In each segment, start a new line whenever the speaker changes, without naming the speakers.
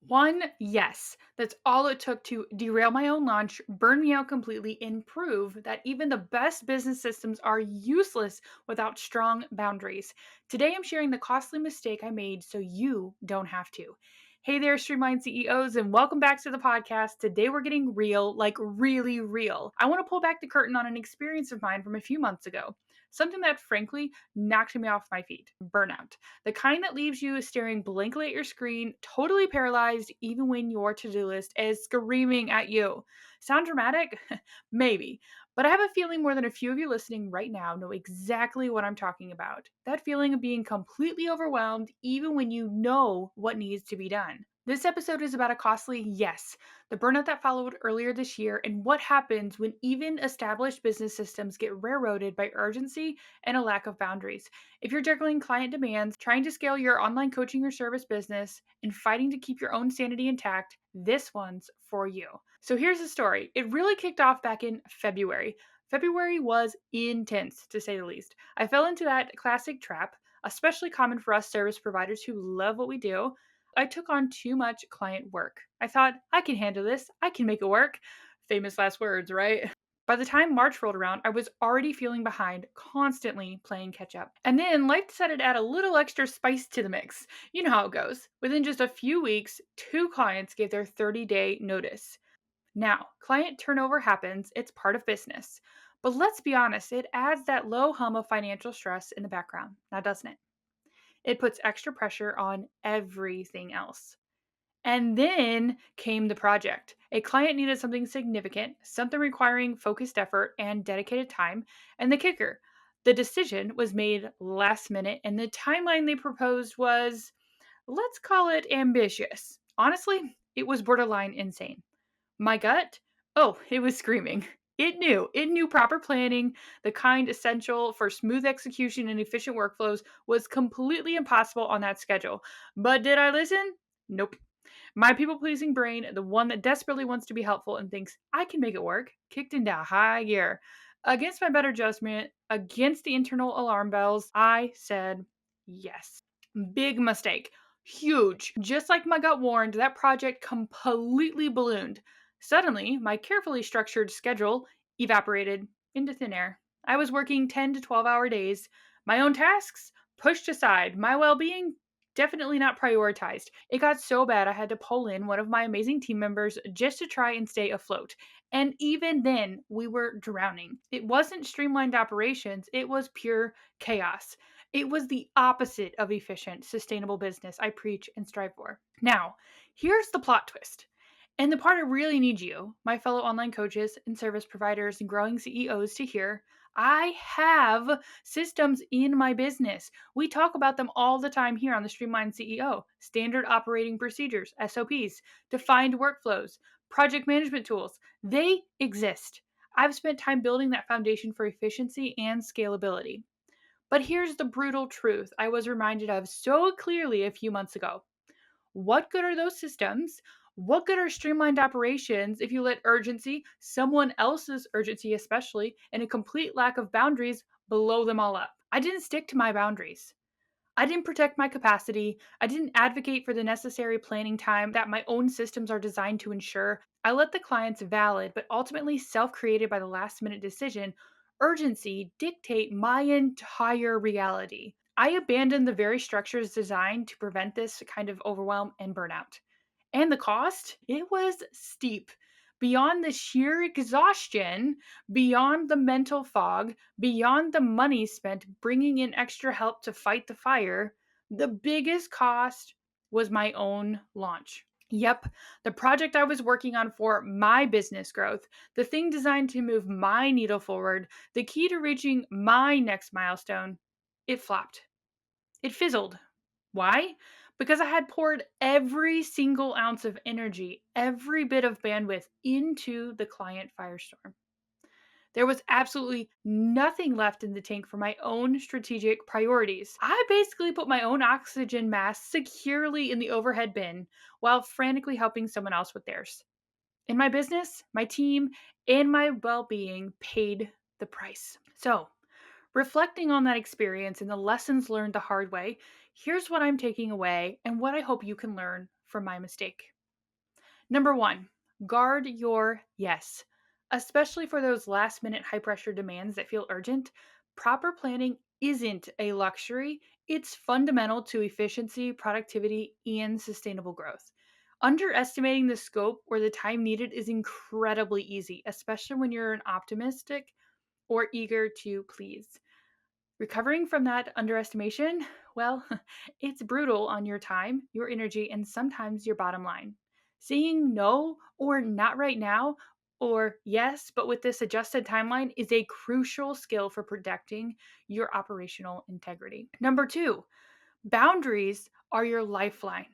One, yes. That's all it took to derail my own launch, burn me out completely, and prove that even the best business systems are useless without strong boundaries. Today, I'm sharing the costly mistake I made so you don't have to. Hey there, Streamline CEOs, and welcome back to the podcast. Today, we're getting real, like really real. I want to pull back the curtain on an experience of mine from a few months ago. Something that frankly knocked me off my feet burnout. The kind that leaves you staring blankly at your screen, totally paralyzed, even when your to do list is screaming at you. Sound dramatic? Maybe. But I have a feeling more than a few of you listening right now know exactly what I'm talking about. That feeling of being completely overwhelmed, even when you know what needs to be done. This episode is about a costly yes, the burnout that followed earlier this year, and what happens when even established business systems get railroaded by urgency and a lack of boundaries. If you're juggling client demands, trying to scale your online coaching or service business, and fighting to keep your own sanity intact, this one's for you. So here's the story. It really kicked off back in February. February was intense, to say the least. I fell into that classic trap, especially common for us service providers who love what we do. I took on too much client work. I thought, I can handle this, I can make it work. Famous last words, right? By the time March rolled around, I was already feeling behind, constantly playing catch up. And then life decided to add a little extra spice to the mix. You know how it goes. Within just a few weeks, two clients gave their 30-day notice. Now, client turnover happens, it's part of business. But let's be honest, it adds that low hum of financial stress in the background, now doesn't it? It puts extra pressure on everything else. And then came the project. A client needed something significant, something requiring focused effort and dedicated time. And the kicker, the decision was made last minute, and the timeline they proposed was, let's call it ambitious. Honestly, it was borderline insane. My gut? Oh, it was screaming. It knew proper planning, the kind essential for smooth execution and efficient workflows, was completely impossible on that schedule. But did I listen? Nope. My people pleasing brain, the one that desperately wants to be helpful and thinks I can make it work, kicked into high gear. Against my better judgment, against the internal alarm bells, I said yes. Big mistake. Huge. Just like my gut warned, that project completely ballooned. Suddenly, my carefully structured schedule evaporated into thin air. I was working 10 to 12-hour days. My own tasks pushed aside. My well being definitely not prioritized. It got so bad I had to pull in one of my amazing team members just to try and stay afloat. And even then, we were drowning. It wasn't streamlined operations, it was pure chaos. It was the opposite of efficient, sustainable business I preach and strive for. Now, here's the plot twist. And the part I really need you, my fellow online coaches and service providers and growing CEOs, to hear. I have systems in my business. We talk about them all the time here on the Streamline CEO. Standard operating procedures, SOPs, defined workflows, project management tools. They exist. I've spent time building that foundation for efficiency and scalability. But here's the brutal truth I was reminded of so clearly a few months ago. What good are those systems? What good are streamlined operations if you let urgency, someone else's urgency especially, and a complete lack of boundaries blow them all up? I didn't stick to my boundaries. I didn't protect my capacity. I didn't advocate for the necessary planning time that my own systems are designed to ensure. I let the client's valid, but ultimately self created by the last minute decision, urgency dictate my entire reality. I abandoned the very structures designed to prevent this kind of overwhelm and burnout. And the cost? It was steep. Beyond the sheer exhaustion, beyond the mental fog, beyond the money spent bringing in extra help to fight the fire, the biggest cost was my own launch. Yep, the project I was working on for my business growth, the thing designed to move my needle forward, the key to reaching my next milestone, it flopped. It fizzled. Why? Because I had poured every single ounce of energy, every bit of bandwidth into the client firestorm. There was absolutely nothing left in the tank for my own strategic priorities. I basically put my own oxygen mask securely in the overhead bin while frantically helping someone else with theirs. In my business, my team, and my well being paid the price. So, reflecting on that experience and the lessons learned the hard way, here's what I'm taking away and what I hope you can learn from my mistake. Number one, guard your yes. Especially for those last minute high pressure demands that feel urgent, proper planning isn't a luxury, it's fundamental to efficiency, productivity, and sustainable growth. Underestimating the scope or the time needed is incredibly easy, especially when you're an optimistic or eager to please. Recovering from that underestimation, well, it's brutal on your time, your energy, and sometimes your bottom line. Saying no or not right now or yes, but with this adjusted timeline is a crucial skill for protecting your operational integrity. Number two, boundaries are your lifeline.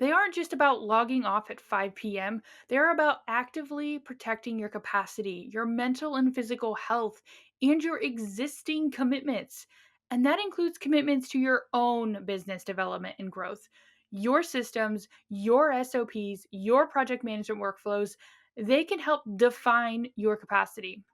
They aren't just about logging off at 5 p.m., they're about actively protecting your capacity, your mental and physical health, and your existing commitments. And that includes commitments to your own business development and growth. Your systems, your SOPs, your project management workflows, they can help define your capacity.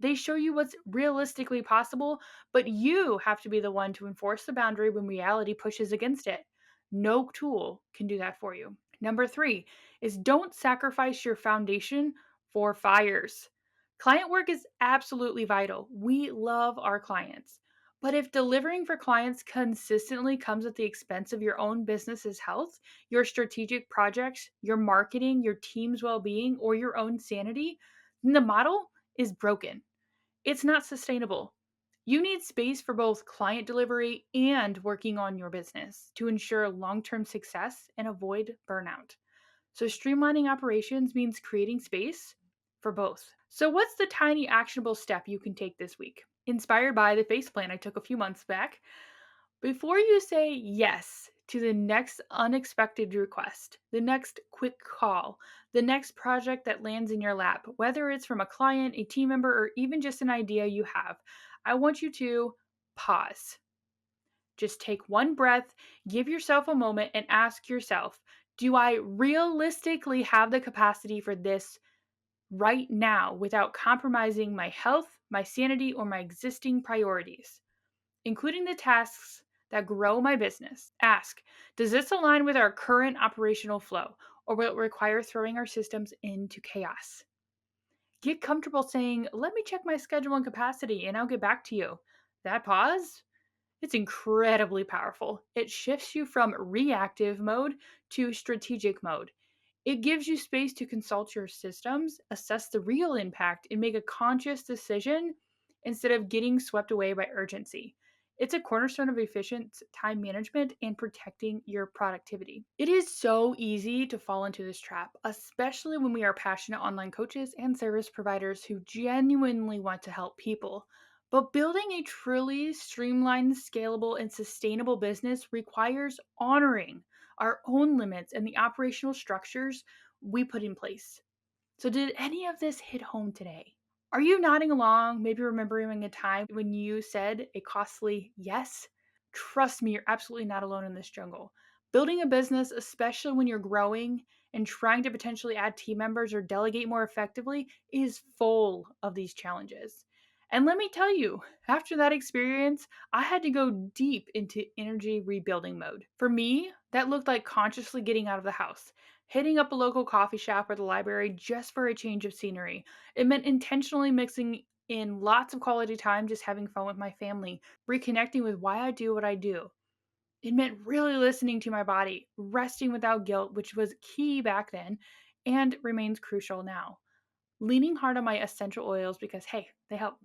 They show you what's realistically possible, but you have to be the one to enforce the boundary when reality pushes against it. No tool can do that for you. Number three is don't sacrifice your foundation for fires. Client work is absolutely vital. We love our clients. But if delivering for clients consistently comes at the expense of your own business's health, your strategic projects, your marketing, your team's well being, or your own sanity, then the model is broken. It's not sustainable. You need space for both client delivery and working on your business to ensure long term success and avoid burnout. So, streamlining operations means creating space for both. So, what's the tiny actionable step you can take this week? Inspired by the face plan I took a few months back, before you say yes to the next unexpected request, the next quick call, the next project that lands in your lap, whether it's from a client, a team member, or even just an idea you have, I want you to pause. Just take one breath, give yourself a moment, and ask yourself, do I realistically have the capacity for this right now without compromising my health, my sanity, or my existing priorities, including the tasks that grow my business? Ask, does this align with our current operational flow, or will it require throwing our systems into chaos? Get comfortable saying, let me check my schedule and capacity and I'll get back to you. That pause, it's incredibly powerful. It shifts you from reactive mode to strategic mode. It gives you space to consult your systems, assess the real impact, and make a conscious decision instead of getting swept away by urgency. It's a cornerstone of efficient time management and protecting your productivity. It is so easy to fall into this trap, especially when we are passionate online coaches and service providers who genuinely want to help people. But building a truly streamlined, scalable, and sustainable business requires honoring our own limits and the operational structures we put in place. So, did any of this hit home today? Are you nodding along, maybe remembering a time when you said a costly yes? Trust me, you're absolutely not alone in this jungle. Building a business, especially when you're growing and trying to potentially add team members or delegate more effectively, is full of these challenges. And let me tell you, after that experience, I had to go deep into energy rebuilding mode. For me, that looked like consciously getting out of the house, hitting up a local coffee shop or the library just for a change of scenery. It meant intentionally mixing in lots of quality time, just having fun with my family, reconnecting with why I do what I do. It meant really listening to my body, resting without guilt, which was key back then and remains crucial now. Leaning hard on my essential oils because, hey, they help.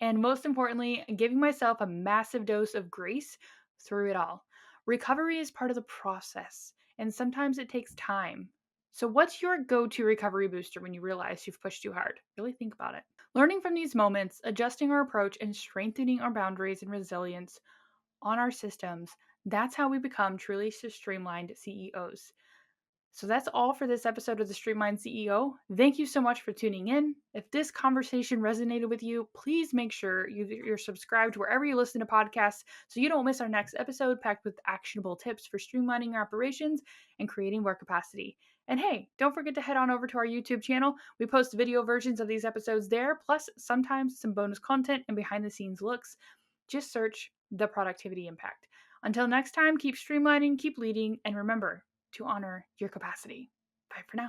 And most importantly, giving myself a massive dose of grace through it all. Recovery is part of the process, and sometimes it takes time. So, what's your go to recovery booster when you realize you've pushed too hard? Really think about it. Learning from these moments, adjusting our approach, and strengthening our boundaries and resilience on our systems, that's how we become truly streamlined CEOs. So that's all for this episode of the Streamlined CEO. Thank you so much for tuning in. If this conversation resonated with you, please make sure you're subscribed wherever you listen to podcasts so you don't miss our next episode packed with actionable tips for streamlining your operations and creating more capacity. And hey, don't forget to head on over to our YouTube channel. We post video versions of these episodes there, plus sometimes some bonus content and behind the scenes looks. Just search The Productivity Impact. Until next time, keep streamlining, keep leading, and remember, to honor your capacity. Bye for now.